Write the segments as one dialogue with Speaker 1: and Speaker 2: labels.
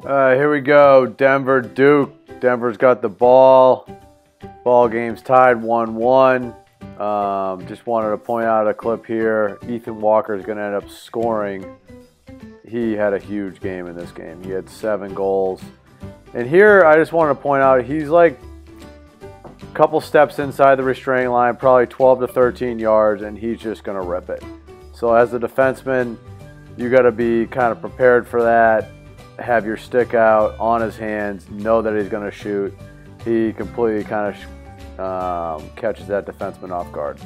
Speaker 1: Here we go. Denver, Duke. Denver's got the ball. Ball game's tied 1-1. Just wanted to point out a clip here. Ethan Walker is going to end up scoring. He had a huge game in this game. He had 7 goals. And here, I just wanted to point out, he's like a couple steps inside the restraining line, probably 12 to 13 yards, and he's just going to rip it. So as a defenseman, you got to be kind of prepared for that. Have your stick out on his hands, know that he's going to shoot. He completely kind of catches that defenseman off guard.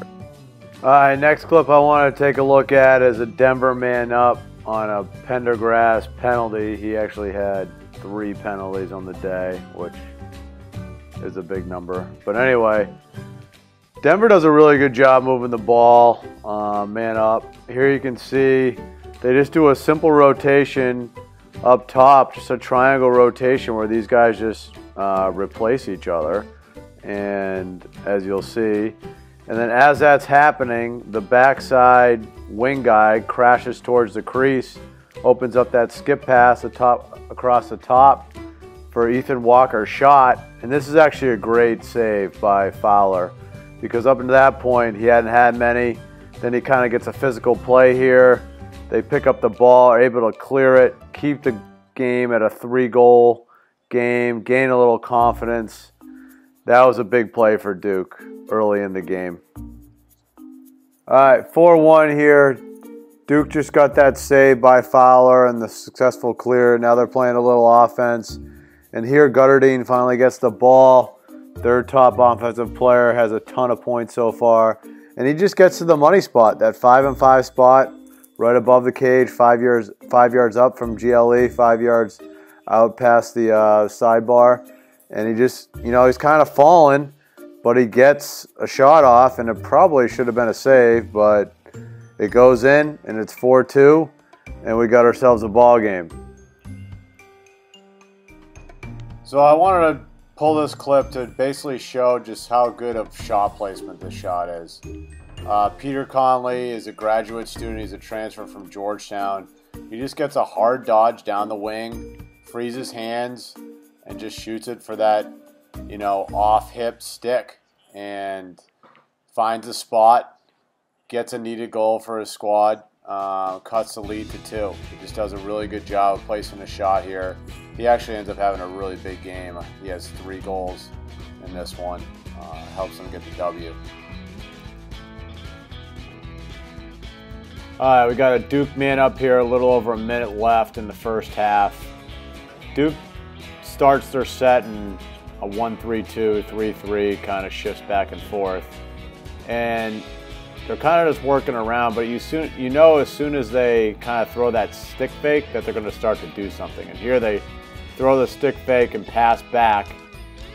Speaker 1: All right, next clip I want to take a look at is a Denver man up on a Pendergrass penalty. He actually had 3 penalties on the day, which is a big number. But anyway, Denver does a really good job moving the ball, man up. Here you can see they just do a simple rotation up top, just a triangle rotation where these guys just replace each other. And as you'll see, and then as that's happening, the backside wing guy crashes towards the crease, opens up that skip pass across the top for Ethan Walker's shot. And this is actually a great save by Fowler, because up until that point he hadn't had many. Then he kind of gets a physical play here. They pick up the ball, are able to clear it, keep the game at a 3-goal game, gain a little confidence. That was a big play for Duke early in the game. All right, 4-1 here. Duke just got that save by Fowler and the successful clear. Now they're playing a little offense. And here Gutterdine finally gets the ball. Their top offensive player has a ton of points so far. And he just gets to the money spot, that 5-and-5 spot, right above the cage, 5 yards up from GLE, 5 yards out past the sidebar. And he just, he's kind of falling, but he gets a shot off, and it probably should have been a save, but it goes in, and it's 4-2, and we got ourselves a ball game. So I wanted to pull this clip to basically show just how good of shot placement this shot is. Peter Conley is a graduate student. He's a transfer from Georgetown. He just gets a hard dodge down the wing, frees his hands, and just shoots it for that, off-hip stick, and finds a spot, gets a needed goal for his squad, cuts the lead to 2. He just does a really good job of placing a shot here. He actually ends up having a really big game. He has 3 goals in this one. Helps him get the W. All right, we got a Duke man up here, a little over a minute left in the first half. Duke starts their set in a 1-3-2, 3-3, kind of shifts back and forth. And they're kind of just working around, but as soon as they kind of throw that stick fake that they're going to start to do something. And here they throw the stick fake and pass back.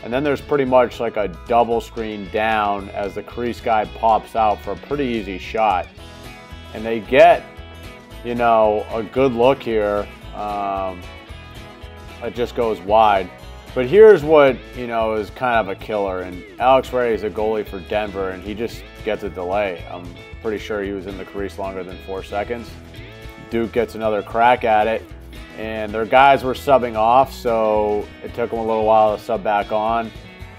Speaker 1: And then there's pretty much like a double screen down as the crease guy pops out for a pretty easy shot. And they get, a good look here. It just goes wide. But here's what, is kind of a killer. And Alex Ray is a goalie for Denver, and he just gets a delay. I'm pretty sure he was in the crease longer than 4 seconds. Duke gets another crack at it, and their guys were subbing off, so it took them a little while to sub back on.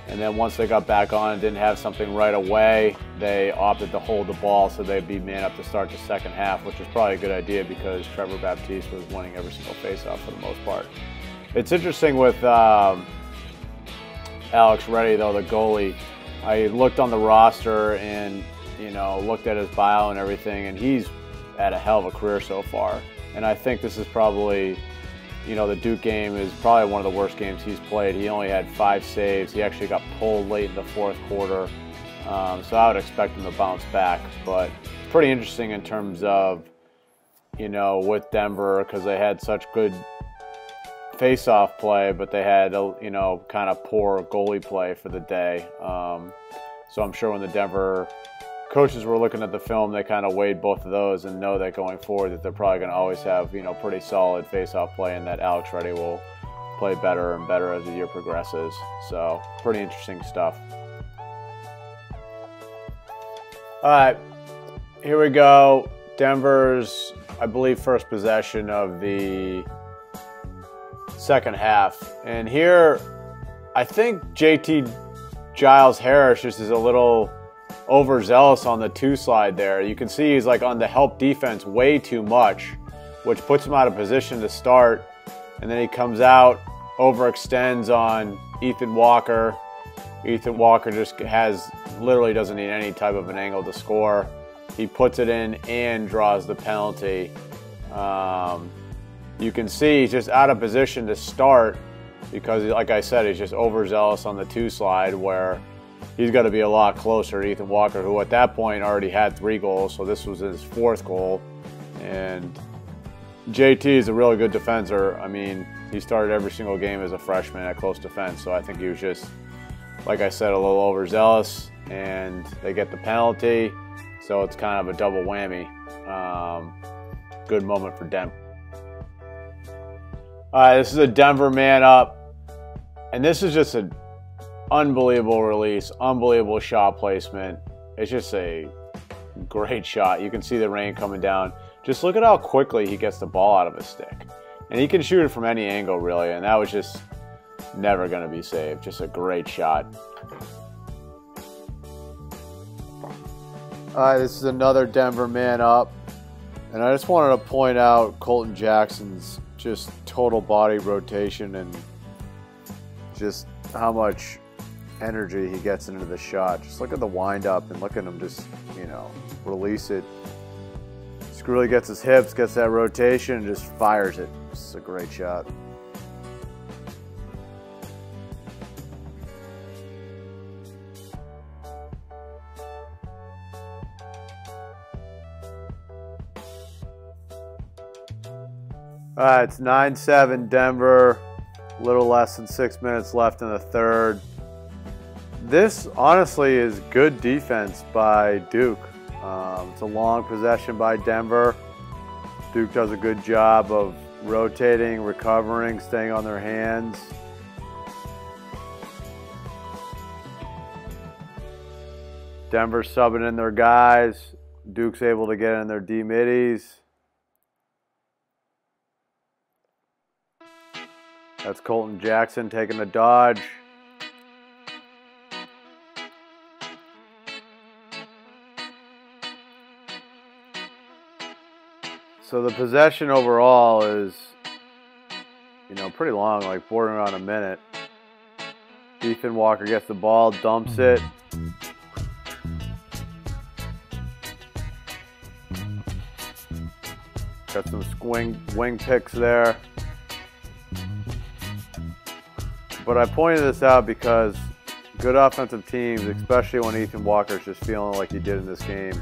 Speaker 1: And then once they got back on and didn't have something right away, they opted to hold the ball so they'd be man up to start the second half, which was probably a good idea because Trevor Baptiste was winning every single faceoff for the most part. It's interesting with Alex Reddy, though, the goalie. I looked on the roster and, looked at his bio and everything, and he's had a hell of a career so far. And I think this is probably, the Duke game is probably one of the worst games he's played. He only had 5 saves. He actually got pulled late in the 4th quarter. So I would expect him to bounce back. But pretty interesting in terms of, with Denver, because they had such good face-off play, but they had, kind of poor goalie play for the day. So I'm sure when the Denver coaches were looking at the film, they kind of weighed both of those and know that going forward that they're probably going to always have, pretty solid face-off play, and that Alex Reddy will play better and better as the year progresses. So pretty interesting stuff. All right, here we go. Denver's, I believe, first possession of the second half. And here, I think JT Giles Harris just is a little overzealous on the 2 slide there. You can see he's like on the help defense way too much, which puts him out of position to start. And then he comes out, overextends on Ethan Walker. Ethan Walker just literally doesn't need any type of an angle to score. He puts it in and draws the penalty. You can see he's just out of position to start because, like I said, he's just overzealous on the 2 slide where he's got to be a lot closer to Ethan Walker, who at that point already had 3 goals, so this was his 4th goal. And JT is a really good defender. I mean, he started every single game as a freshman at close defense, so I think he was just, like I said, a little overzealous, and they get the penalty, so it's kind of a double whammy. Good moment for Denver. All right, this is a Denver man up, and this is just an unbelievable release, unbelievable shot placement. It's just a great shot. You can see the rain coming down. Just look at how quickly he gets the ball out of his stick. And he can shoot it from any angle, really, and that was just never going to be saved. Just a great shot. All right, this is another Denver man up. And I just wanted to point out Colton Jackson's just total body rotation and just how much energy he gets into the shot. Just look at the wind up and look at him just, you know, release it. Just really gets his hips, gets that rotation, and just fires it. It's a great shot. All right, it's 9-7 Denver. A little less than 6 minutes left in the third. This, honestly, is good defense by Duke. It's a long possession by Denver. Duke does a good job of rotating, recovering, staying on their hands. Denver subbing in their guys. Duke's able to get in their D-middies. That's Colton Jackson taking the dodge. So the possession overall is, you know, pretty long, like bordering on a minute. Ethan Walker gets the ball, dumps it. Got some wing picks there. But I pointed this out because good offensive teams, especially when Ethan Walker's just feeling like he did in this game.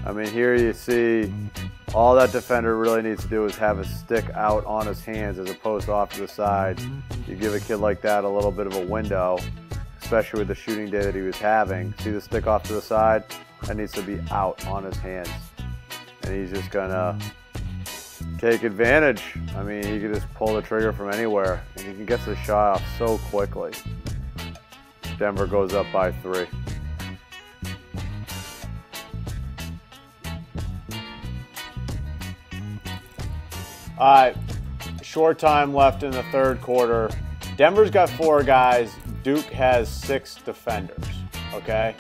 Speaker 1: I mean, here you see all that defender really needs to do is have his stick out on his hands as opposed to off to the side. You give a kid like that a little bit of a window, especially with the shooting day that he was having. See the stick off to the side? That needs to be out on his hands. And he's just going to take advantage. I mean, he can just pull the trigger from anywhere, and he can get the shot off so quickly. Denver goes up by 3. All right, short time left in the third quarter. Denver's got 4 guys. Duke has 6 defenders, okay?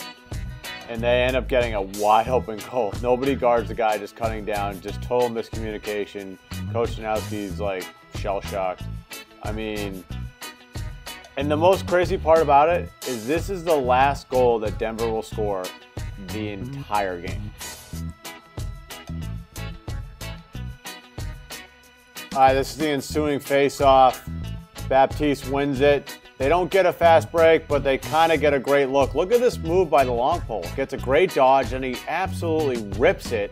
Speaker 1: And they end up getting a wide open goal. Nobody guards the guy just cutting down, just total miscommunication. Coach Janowski's like shell-shocked. I mean, and the most crazy part about it is this is the last goal that Denver will score the entire game. All right, this is the ensuing face-off. Baptiste wins it. They don't get a fast break, but they kind of get a great look. Look at this move by the long pole. Gets a great dodge, and he absolutely rips it.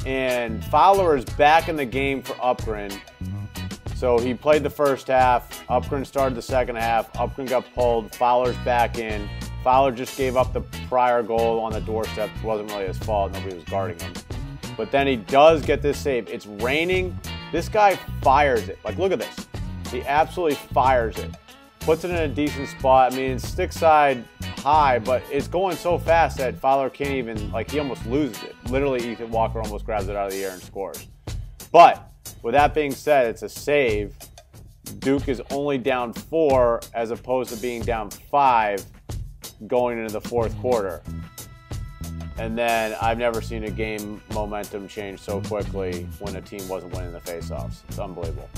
Speaker 1: And Fowler is back in the game for Upgren. So he played the first half. Upgren started the second half. Upgren got pulled. Fowler's back in. Fowler just gave up the prior goal on the doorstep. It wasn't really his fault. Nobody was guarding him. But then he does get this save. It's raining. This guy fires it. Like, look at this. He absolutely fires it. Puts it in a decent spot. I mean, it's stick side high, but it's going so fast that Fowler can't even, like, he almost loses it. Literally, Ethan Walker almost grabs it out of the air and scores. But with that being said, it's a save. Duke is only down 4 as opposed to being down 5 going into the fourth quarter. And then I've never seen a game momentum change so quickly when a team wasn't winning the faceoffs. It's unbelievable.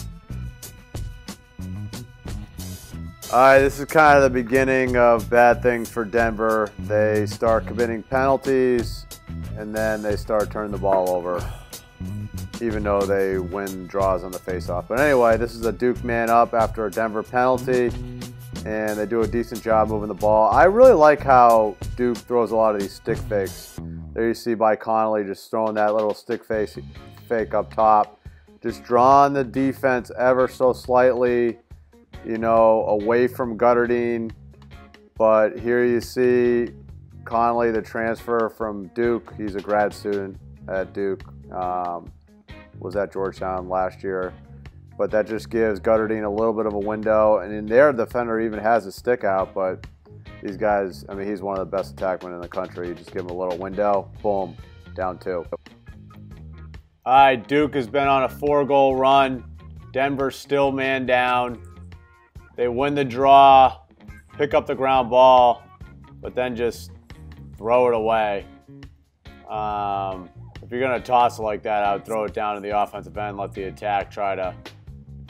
Speaker 1: All right, this is kind of the beginning of bad things for Denver. They start committing penalties, and then they start turning the ball over, even though they win draws on the faceoff. But anyway, this is a Duke man up after a Denver penalty, and they do a decent job moving the ball. I really like how Duke throws a lot of these stick fakes. There you see by Connolly just throwing that little stick fake up top, just drawing the defense ever so slightly, you know, away from Gutterdine. But here you see Connolly, the transfer from Duke. He's a grad student at Duke. Was at Georgetown last year. But that just gives Gutterdine a little bit of a window. And in there, the defender even has a stick out. But these guys, I mean, he's one of the best attackmen in the country. You just give him a little window, boom, down 2. All right, Duke has been on a 4-goal run. Denver's still man down. They win the draw, pick up the ground ball, but then just throw it away. If you're going to toss it like that, I would throw it down to the offensive end, let the attack try to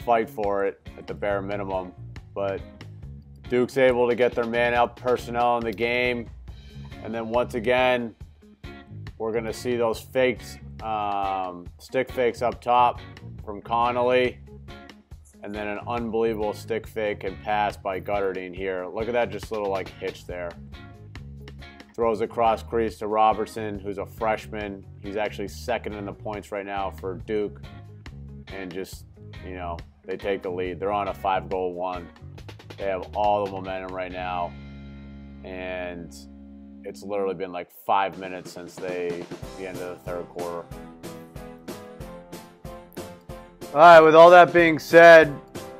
Speaker 1: fight for it at the bare minimum. But Duke's able to get their man-up personnel in the game. And then once again, we're going to see those fakes, stick fakes up top from Connolly. And then an unbelievable stick fake and pass by Gutterdine here. Look at that just little like hitch there. Throws across crease to Robertson, who's a freshman. He's actually second in the points right now for Duke. And just, you know, they take the lead. They're on a 5-goal run. They have all the momentum right now. And it's literally been like 5 minutes since the end of the third quarter. All right, with all that being said,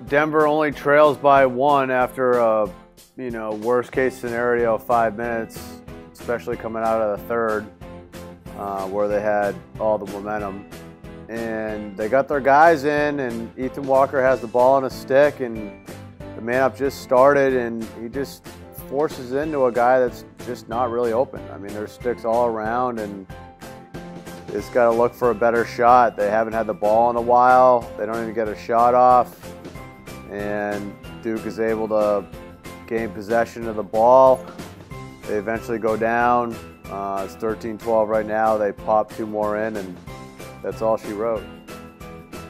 Speaker 1: Denver only trails by 1 after a, you know, worst case scenario 5 minutes, especially coming out of the third, where they had all the momentum. And they got their guys in, and Ethan Walker has the ball on a stick, and the man up just started, and he just forces into a guy that's just not really open. I mean, there's sticks all around, and just got to look for a better shot. They haven't had the ball in a while. They don't even get a shot off. And Duke is able to gain possession of the ball. They eventually go down. It's 13-12 right now. They pop 2 more in, and that's all she wrote.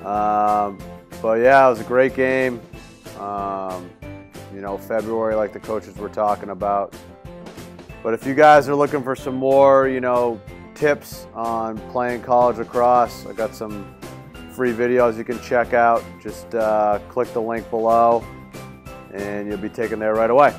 Speaker 1: But yeah, it was a great game. You know, February, like the coaches were talking about. But if you guys are looking for some more, you know, tips on playing college lacrosse, I got some free videos you can check out. Just click the link below and you'll be taken there right away.